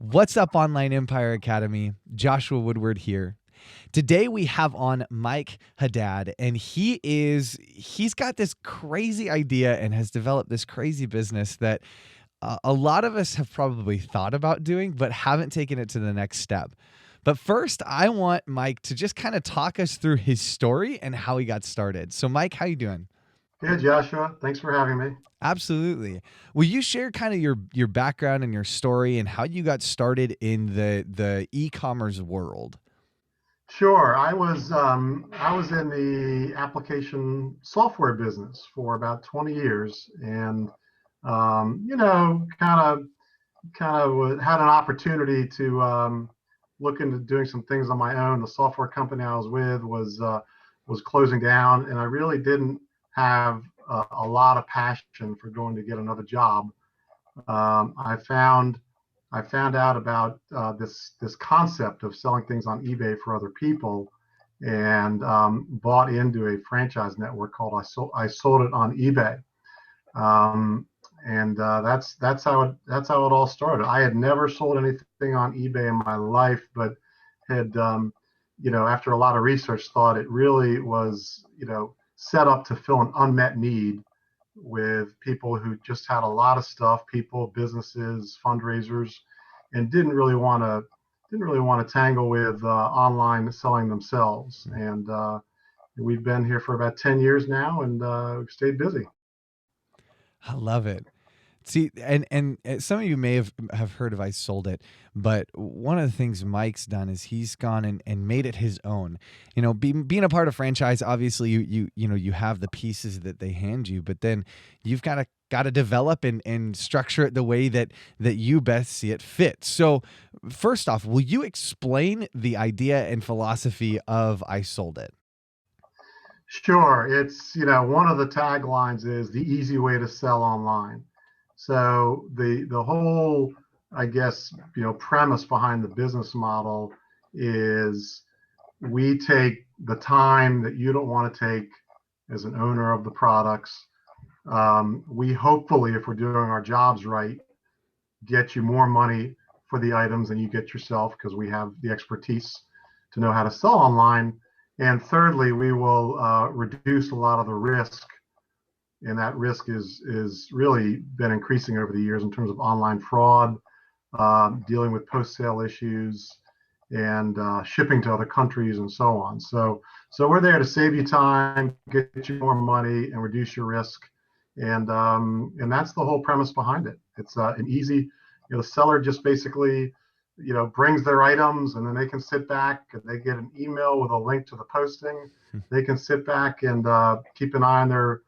What's up, Online Empire Academy? Joshua Woodward here. Today we have on Mike Hadad, and he's got this crazy idea and has developed this crazy business that a lot of us have probably thought about doing, but haven't taken it to the next step. But first, I want Mike to just kind of talk us through his story and how he got started. So, Mike, how you doing? Hey, Joshua. Thanks for having me. Absolutely. Will you share kind of your background and your story and how you got started in the e-commerce world? Sure. I was in the application software business for about 20 years, and kind of had an opportunity to look into doing some things on my own. The software company I was with was closing down, and I really didn't have a lot of passion for going to get another job. I found out about this concept of selling things on eBay for other people, and bought into a franchise network called I sold it on eBay. And that's how it all started. I had never sold anything on eBay in my life, but had after a lot of research, thought it really was set up to fill an unmet need with people who just had a lot of stuff, people, businesses, fundraisers, and didn't really want to tangle with online selling themselves. And we've been here for about 10 years now, and we've stayed busy. I love it. See, and some of you may have heard of I sold it, but one of the things Mike's done is he's gone and made it his own. Being a part of franchise, obviously you have the pieces that they hand you, but then you've got to develop and structure it the way that you best see it fit. So first off, will you explain the idea and philosophy of I sold it? Sure. It's, one of the taglines is the easy way to sell online. So the whole, I guess, premise behind the business model is we take the time that you don't want to take as an owner of the products. We hopefully, if we're doing our jobs right, get you more money for the items than you get yourself, because we have the expertise to know how to sell online. And thirdly, we will reduce a lot of the risk, and that risk is really been increasing over the years in terms of online fraud, dealing with post sale issues, and shipping to other countries and so on. So we're there to save you time, get you more money, and reduce your risk. And that's the whole premise behind it. It's an easy, the seller just basically brings their items, and then they can sit back and they get an email with a link to the posting. They can sit back and keep an eye on their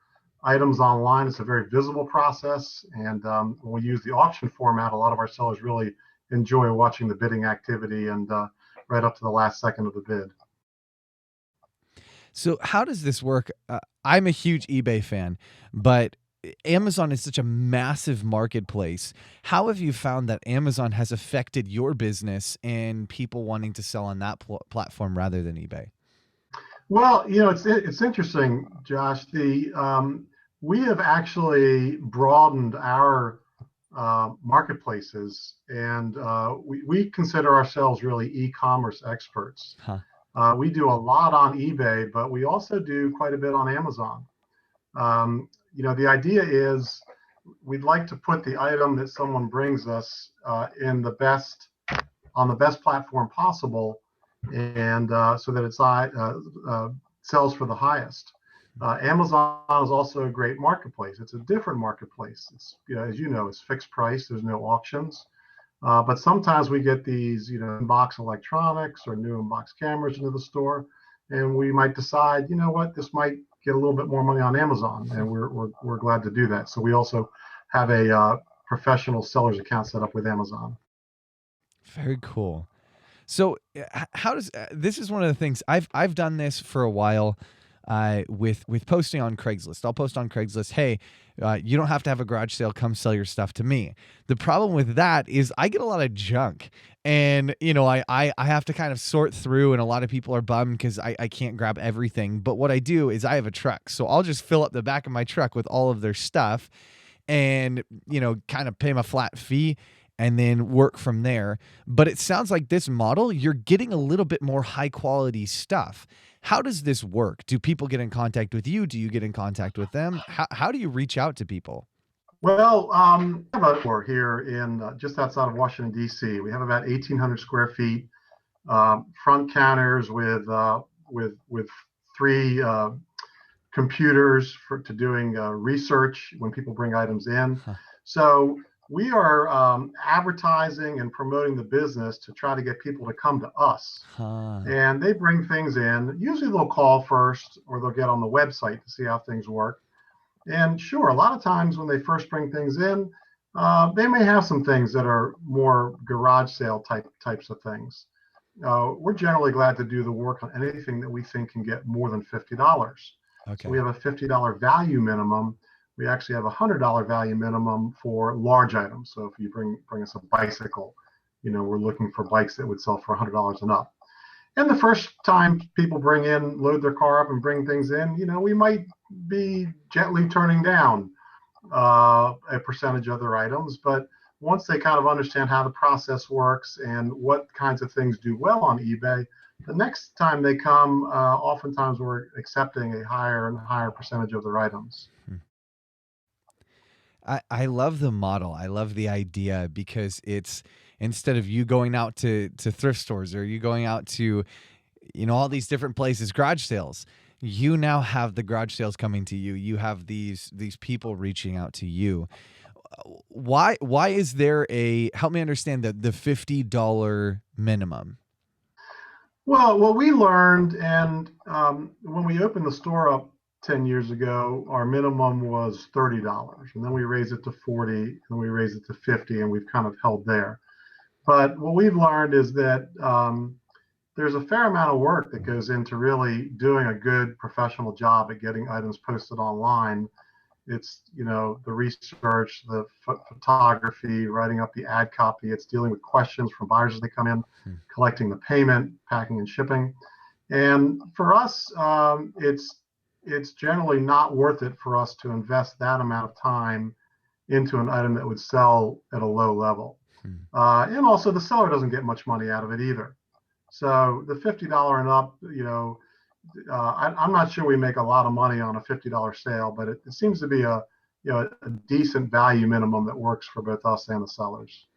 items online. It's a very visible process. And when we use the auction format, a lot of our sellers really enjoy watching the bidding activity, and right up to the last second of the bid. So how does this work? I'm a huge eBay fan, but Amazon is such a massive marketplace. How have you found that Amazon has affected your business and people wanting to sell on that platform rather than eBay? Well, it's interesting, Josh. The We have actually broadened our marketplaces, and we consider ourselves really e-commerce experts. Huh. We do a lot on eBay, but we also do quite a bit on Amazon. The idea is we'd like to put the item that someone brings us on the best platform possible, and so that it sells for the highest. Amazon is also a great marketplace. It's a different marketplace. It's, as you know, it's fixed price. There's no auctions. But sometimes we get these, inbox electronics or new inbox cameras into the store, and we might decide, what, this might get a little bit more money on Amazon, and we're glad to do that. So we also have a professional seller's account set up with Amazon. Very cool. So how does this is one of the things I've done this for a while with posting on Craigslist. I'll post on Craigslist, hey, you don't have to have a garage sale. Come sell your stuff to me. The problem with that is I get a lot of junk, and I have to kind of sort through, and a lot of people are bummed because I can't grab everything. But what I do is I have a truck, so I'll just fill up the back of my truck with all of their stuff, and kind of pay them a flat fee. and then work from there. But it sounds like this model, you're getting a little bit more high quality stuff. How does this work? Do people get in contact with you? Do you get in contact with them? How do you reach out to people? Well, we have a store here in just outside of Washington, D.C. We have about 1,800 square feet, front counters with three computers to doing research when people bring items in. Huh. So we are advertising and promoting the business to try to get people to come to us. Huh. And they bring things in. Usually they'll call first or they'll get on the website to see how things work. And sure, a lot of times when they first bring things in, they may have some things that are more garage sale types of things. We're generally glad to do the work on anything that we think can get more than $50. So we Okay. have a $50 value minimum. We actually have a $100 value minimum for large items. So if you bring us a bicycle, we're looking for bikes that would sell for $100 and up. And the first time people load their car up and bring things in, we might be gently turning down a percentage of their items. But once they kind of understand how the process works and what kinds of things do well on eBay, the next time they come, oftentimes we're accepting a higher and higher percentage of their items. I love the model. I love the idea because it's instead of you going out to thrift stores or you going out to, all these different places, garage sales, you now have the garage sales coming to you. You have these people reaching out to you. Why is there help me understand the $50 minimum? Well, what we learned, and when we opened the store up 10 years ago, our minimum was $30. And then we raised it to 40, and we raised it to 50, and we've kind of held there. But what we've learned is that there's a fair amount of work that goes into really doing a good professional job at getting items posted online. It's, the research, the photography, writing up the ad copy. It's dealing with questions from buyers as they come in, Hmm. collecting the payment, packing and shipping. And for us, it's generally not worth it for us to invest that amount of time into an item that would sell at a low level. Hmm. And also the seller doesn't get much money out of it either. So the $50 and up, I'm not sure we make a lot of money on a $50 sale, but it seems to be a decent value minimum that works for both us and the sellers.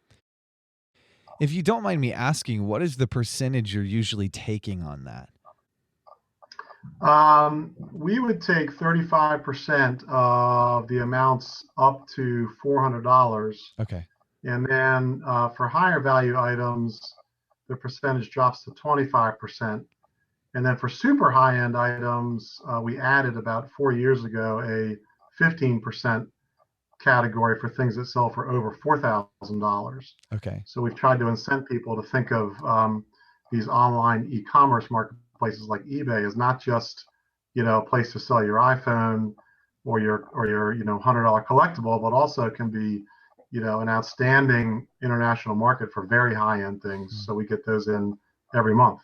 If you don't mind me asking, what is the percentage you're usually taking on that? We would take 35% of the amounts up to $400. Okay. And then for higher value items, the percentage drops to 25%. And then for super high end items, we added about 4 years ago a 15% category for things that sell for over $4,000. Okay. So we've tried to incent people to think of these online e-commerce marketplaces like eBay as not just a place to sell your iPhone or your $100 collectible, but also can be an outstanding international market for very high end things. So we get those in every month.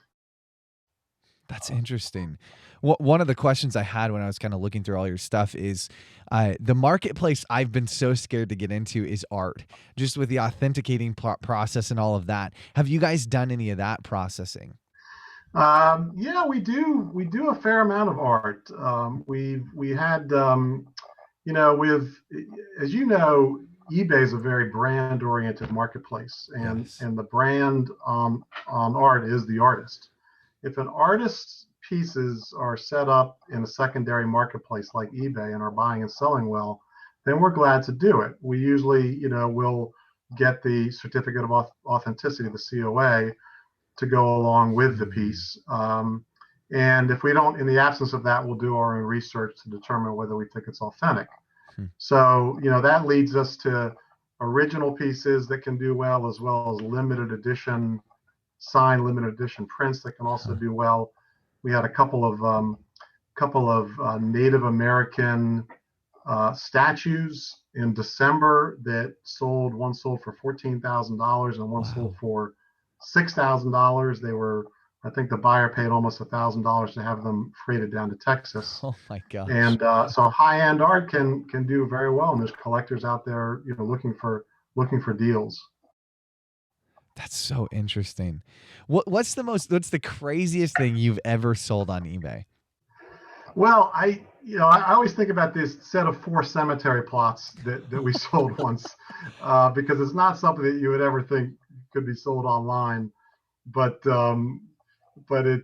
That's interesting. One of the questions I had when I was kind of looking through all your stuff is the marketplace I've been so scared to get into is art, just with the authenticating process and all of that. Have you guys done any of that processing? Yeah, we do. We do a fair amount of art. We had with as eBay is a very brand oriented marketplace, and Yes. and the brand on art is the artist. If an artist's pieces are set up in a secondary marketplace like eBay and are buying and selling well, then we're glad to do it. We usually, will get the certificate of authenticity, the COA, to go along with the Mm. piece. And if we don't, in the absence of that, we'll do our own research to determine whether we think it's authentic. Hmm. So, that leads us to original pieces that can do well, as well as signed limited edition prints that can also Huh. do well. We had a couple of Native American statues in December that sold. One sold for $14,000 and one sold Wow. for $6,000. They were, I think, the buyer paid almost $1,000 to have them freighted down to Texas. Oh my gosh. And so high-end art can do very well, and there's collectors out there, looking for deals. That's so interesting. What's the craziest thing you've ever sold on eBay? Well, I always think about this set of 4 cemetery plots that we sold once, because it's not something that you would ever think could be sold online. But it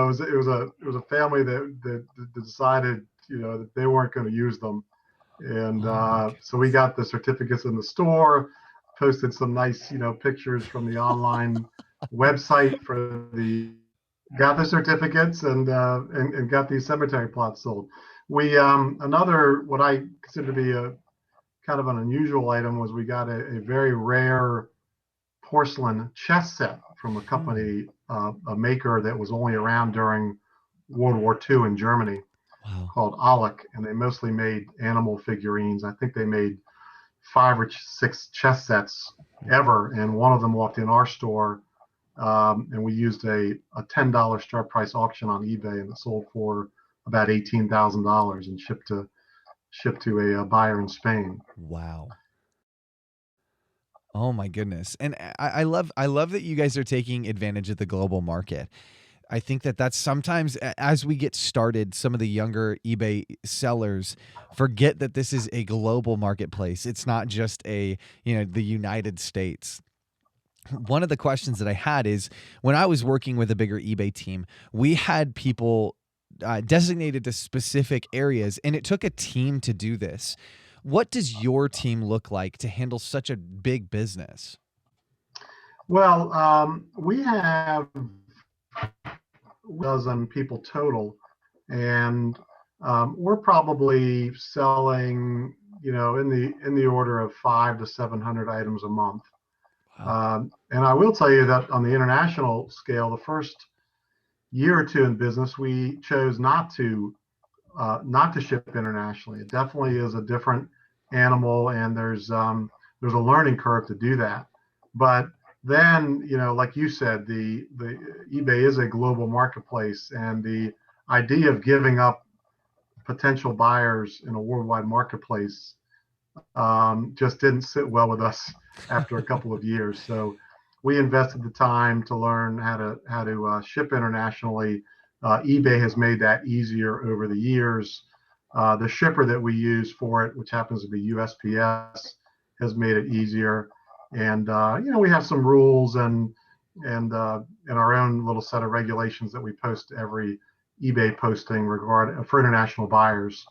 was a family that decided that they weren't going to use them, and Oh my so we goodness. got the certificates in the store, posted some nice pictures from the online website for the got the certificates, and got these cemetery plots sold. We Another what I consider to be a kind of an unusual item was we got a very rare porcelain chess set from a Hmm. company, a maker that was only around during World War II in Germany, Wow. called Alec, and they mostly made animal figurines. I think they made 5 or 6 chess sets ever, and one of them walked in our store, and we used a $10 start price auction on eBay, and it sold for about $18,000 and shipped to a buyer in Spain. Wow. Oh my goodness. And I love that you guys are taking advantage of the global market. I think that that's sometimes as we get started, some of the younger eBay sellers forget that this is a global marketplace. It's not just the United States. One of the questions that I had is when I was working with a bigger eBay team, we had people designated to specific areas, and it took a team to do this. What does your team look like to handle such a big business? Well, we have a dozen people total, and we're probably selling, in the order of 500 to 700 items a month. Wow. And I will tell you that on the international scale, the first year or two in business, we chose not to ship internationally. It definitely is a different animal, and there's a learning curve to do that. But then, like you said, the eBay is a global marketplace, and the idea of giving up potential buyers in a worldwide marketplace just didn't sit well with us after a couple of years. So we invested the time to learn how to ship internationally. eBay has made that easier over the years. The shipper that we use for it, which happens to be USPS, has made it easier. And we have some rules and our own little set of regulations that we post to every eBay posting regard for international buyers.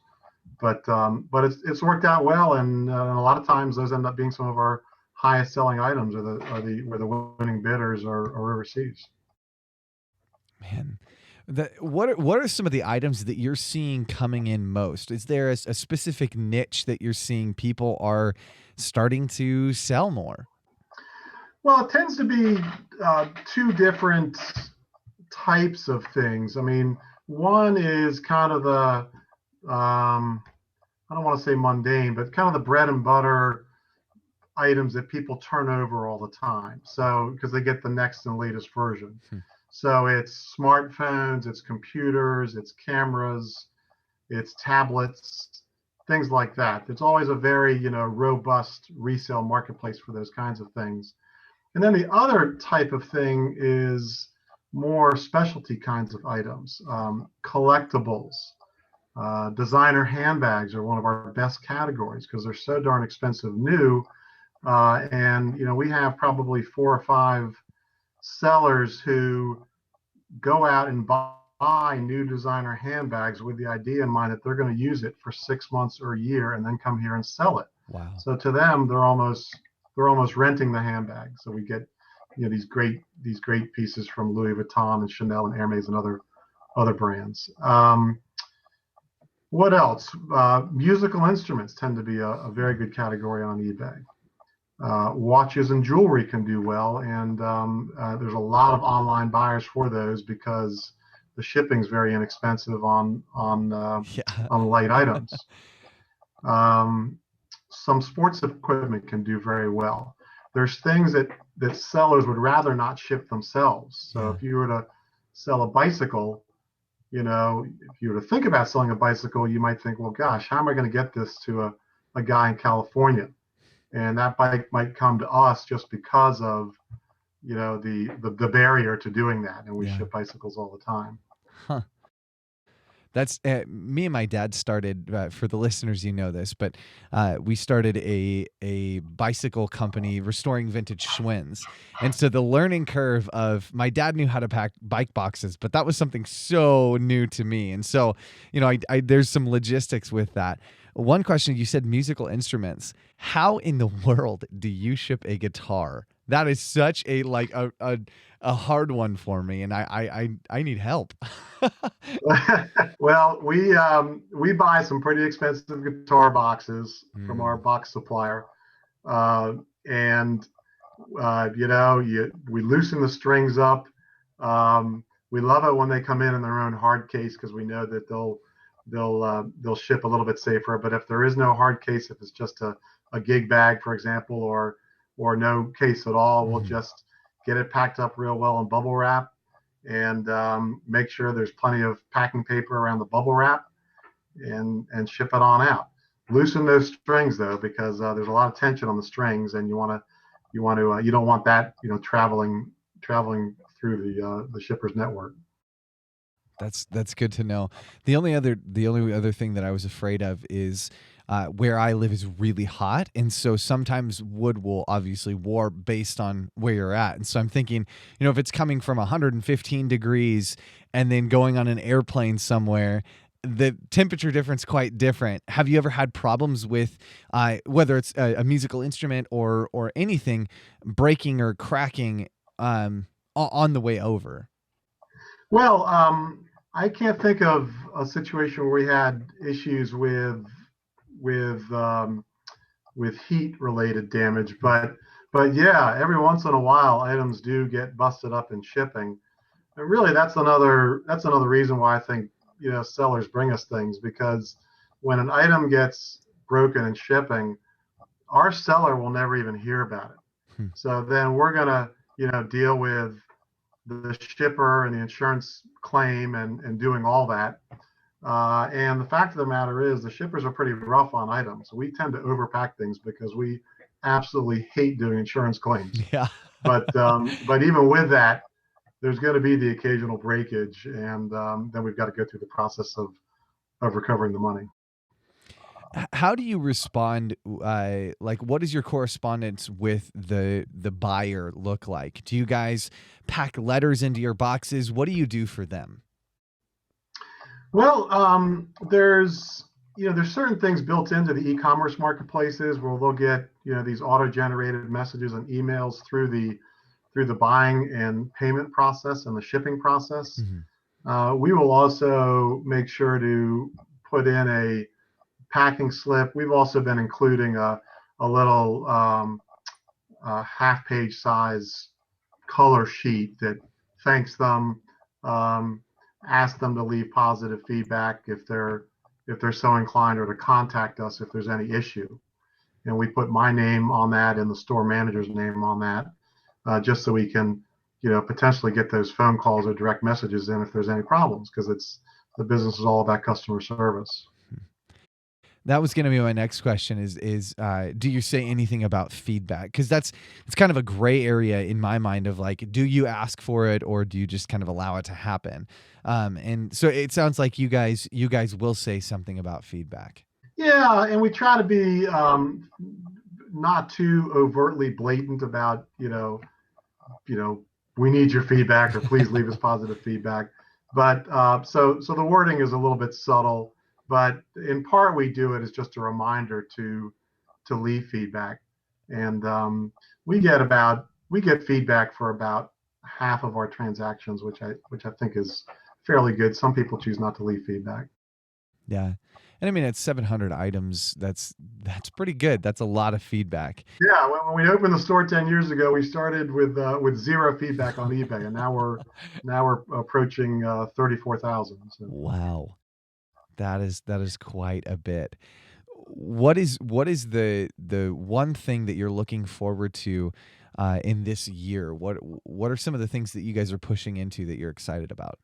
But it's worked out well, and a lot of times those end up being some of our highest selling items, are the where the winning bidders are overseas. Man, what are some of the items that you're seeing coming in most? Is there a specific niche that you're seeing people are starting to sell more? Well, it tends to be two different types of things. I mean, one is kind of I don't want to say mundane, but kind of the bread and butter items that people turn over all the time. So, because they get the next and latest version. Hmm. So it's smartphones, it's computers, it's cameras, it's tablets, things like that. It's always a very, robust resale marketplace for those kinds of things. And then the other type of thing is more specialty kinds of items, collectibles. Designer handbags are one of our best categories because they're so darn expensive new. And we have probably 4 or 5 sellers who go out and buy new designer handbags with the idea in mind that they're going to use it for 6 months or a year and then come here and sell it. Wow. So to them, they're almost renting the handbag. So we get these great pieces from Louis Vuitton and Chanel and Hermes and other brands. What else? Musical instruments tend to be a very good category on eBay. Watches and jewelry can do well, and there's a lot of online buyers for those because the shipping is very inexpensive Yeah. on light items. Um, some sports equipment can do very well. There's things that sellers would rather not ship themselves. So Yeah. if you were to sell a bicycle, if you were to think about selling a bicycle, you might think, well, gosh, how am I going to get this to a guy in California? And that bike might come to us just because of the barrier to doing that, and we Yeah. ship bicycles all the time. Huh. That's me and my dad started. For the listeners, you know this, but we started a bicycle company restoring vintage Schwinn's, and so the learning curve of my dad knew how to pack bike boxes, but that was something so new to me, and so I there's some logistics with that. One question, you said musical instruments. How in the world do you ship a guitar? That is such a like a hard one for me, and I need help. Well, we buy some pretty expensive guitar boxes from our Mm. box supplier, uh, and we loosen the strings up. We love it when they come in their own hard case because we know that they'll ship a little bit safer. But if there is no hard case, if it's just a gig bag, for example, or no case at all, we'll Mhm. just get it packed up real well in bubble wrap and make sure there's plenty of packing paper around the bubble wrap and ship it on out. Loosen those strings though, because there's a lot of tension on the strings, and you don't want that traveling through the shipper's network. That's good to know. The only other thing that I was afraid of is where I live is really hot, and so sometimes wood will obviously warp based on where you're at. And so I'm thinking, if it's coming from 115 degrees and then going on an airplane somewhere, the temperature difference quite different. Have you ever had problems with whether it's a musical instrument or anything breaking or cracking on the way over? Well, I can't think of a situation where we had issues with um, with heat related damage, but yeah, every once in a while items do get busted up in shipping. And really, that's another reason why I think sellers bring us things, because when an item gets broken in shipping, our seller will never even hear about it. Hmm. So then we're gonna deal with the shipper and the insurance claim and doing all that. And the fact of the matter is, the shippers are pretty rough on items. We tend to overpack things because we absolutely hate doing insurance claims. Yeah. But even with that, there's going to be the occasional breakage, and then we've got to go through the process of recovering the money. How do you respond? Like, what does your correspondence with the buyer look like? Do you guys pack letters into your boxes? What do you do for them? Well, there's certain things built into the e-commerce marketplaces where they'll get these auto-generated messages and emails through the buying and payment process and the shipping process. Mhm. We will also make sure to put in a packing slip. We've also been including a little half-page size color sheet that thanks them, um, asks them to leave positive feedback if they're so inclined, or to contact us if there's any issue. And we put my name on that and the store manager's name on that, just so we can, potentially get those phone calls or direct messages in if there's any problems, because the business is all about customer service. That was going to be my next question is do you say anything about feedback? Because it's kind of a gray area in my mind of like, do you ask for it or do you just kind of allow it to happen? And so it sounds like you guys will say something about feedback. Yeah, and we try to be not too overtly blatant about you know, we need your feedback, or please leave us positive feedback. But so the wording is a little bit subtle, but in part we do it as just a reminder to leave feedback. And we get feedback for about half of our transactions, which I think is fairly good. Some people choose not to leave feedback. Yeah. And I mean, it's 700 items. That's pretty good. That's a lot of feedback. Yeah, when we opened the store 10 years ago, we started with zero feedback on eBay, and now we're approaching 34,000. So. Wow. That is quite a bit. What is the one thing that you're looking forward to in this year? What are some of the things that you guys are pushing into that you're excited about?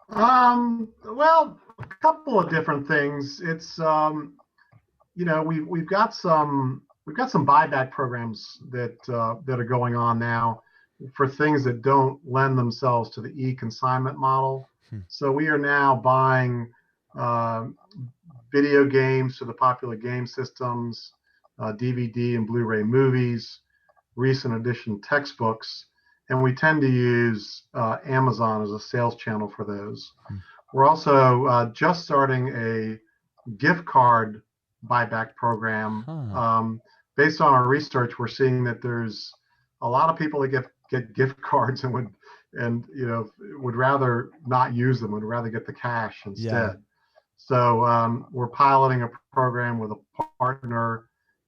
Well, a couple of different things. It's we've got some we've got some buyback programs that are going on now for things that don't lend themselves to the e-consignment model. Hmm. So we are now buying uh, video games to the popular game systems, DVD and Blu-ray movies, recent edition textbooks, and we tend to use Amazon as a sales channel for those. Hmm. We're also just starting a gift card buyback program. Huh. Based on our research, we're seeing that there's a lot of people that get gift cards would rather not use them, would rather get the cash Yeah. instead. So we're piloting a program with a partner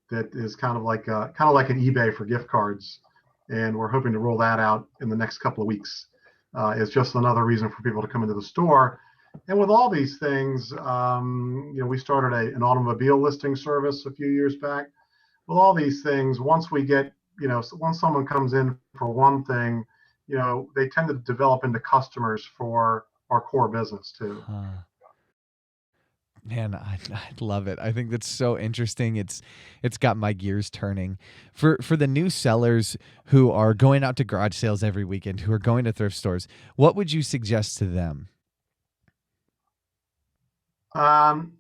that is kind of like an eBay for gift cards, and we're hoping to roll that out in the next couple of weeks. It's just another reason for people to come into the store. And with all these things, we started an automobile listing service a few years back. With all these things, once someone comes in for one thing, they tend to develop into customers for our core business too. Huh. Man, I love it. I think that's so interesting. It's got my gears turning. For the new sellers who are going out to garage sales every weekend, who are going to thrift stores, what would you suggest to them?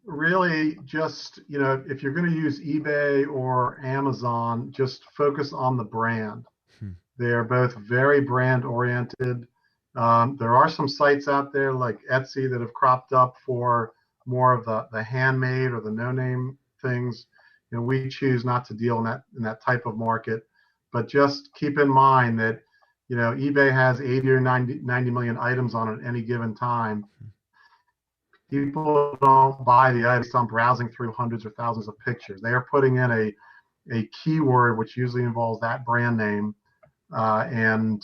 Really, just if you're going to use eBay or Amazon, just focus on the brand. Hmm. They're both very brand oriented. There are some sites out there like Etsy that have cropped up for more of the handmade or the no name things. We choose not to deal in that type of market, but just keep in mind that eBay has 80 or 90 million items on it at any given time. People don't buy the items on browsing through hundreds or thousands of pictures. They are putting in a keyword which usually involves that brand name, and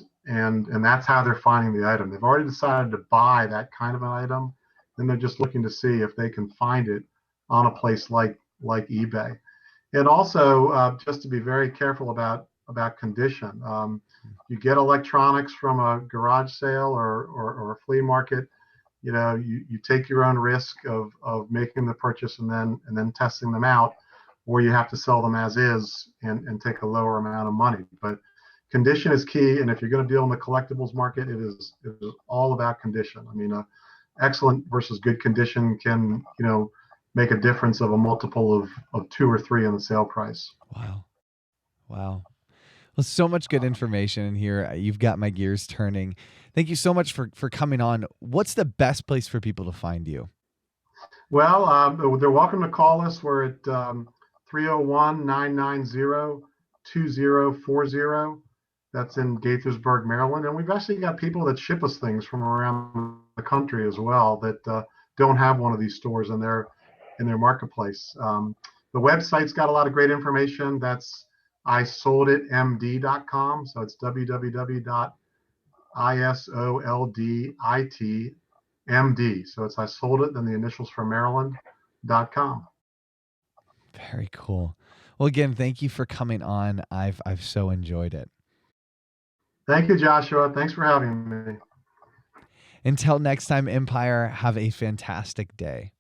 that's how they're finding the item. They've already decided to buy that kind of an item, then they're just looking to see if they can find it on a place like eBay. And also, just to be very careful about condition. You get electronics from a garage sale or a flea market. You take your own risk of making the purchase and then testing them out, or you have to sell them as is and take a lower amount of money. But condition is key, and if you're going to deal in the collectibles market, it is all about condition. I mean, excellent versus good condition can make a difference of a multiple of 2 or 3 in the sale price. Wow. Wow. Well, so much good information in here. You've got my gears turning. Thank you so much for coming on. What's the best place for people to find you? Well, they're welcome to call us. We're at 301-990-2040. That's in Gaithersburg, Maryland. And we've actually got people that ship us things from around the country as well that don't have one of these stores in their marketplace. The website's got a lot of great information. That's isolditmd.com. So it's www.isolditmd. So it's I sold it, then the initials for Maryland.com. Very cool. Well, again, thank you for coming on. I've so enjoyed it. Thank you, Joshua. Thanks for having me. Until next time, Empire, have a fantastic day.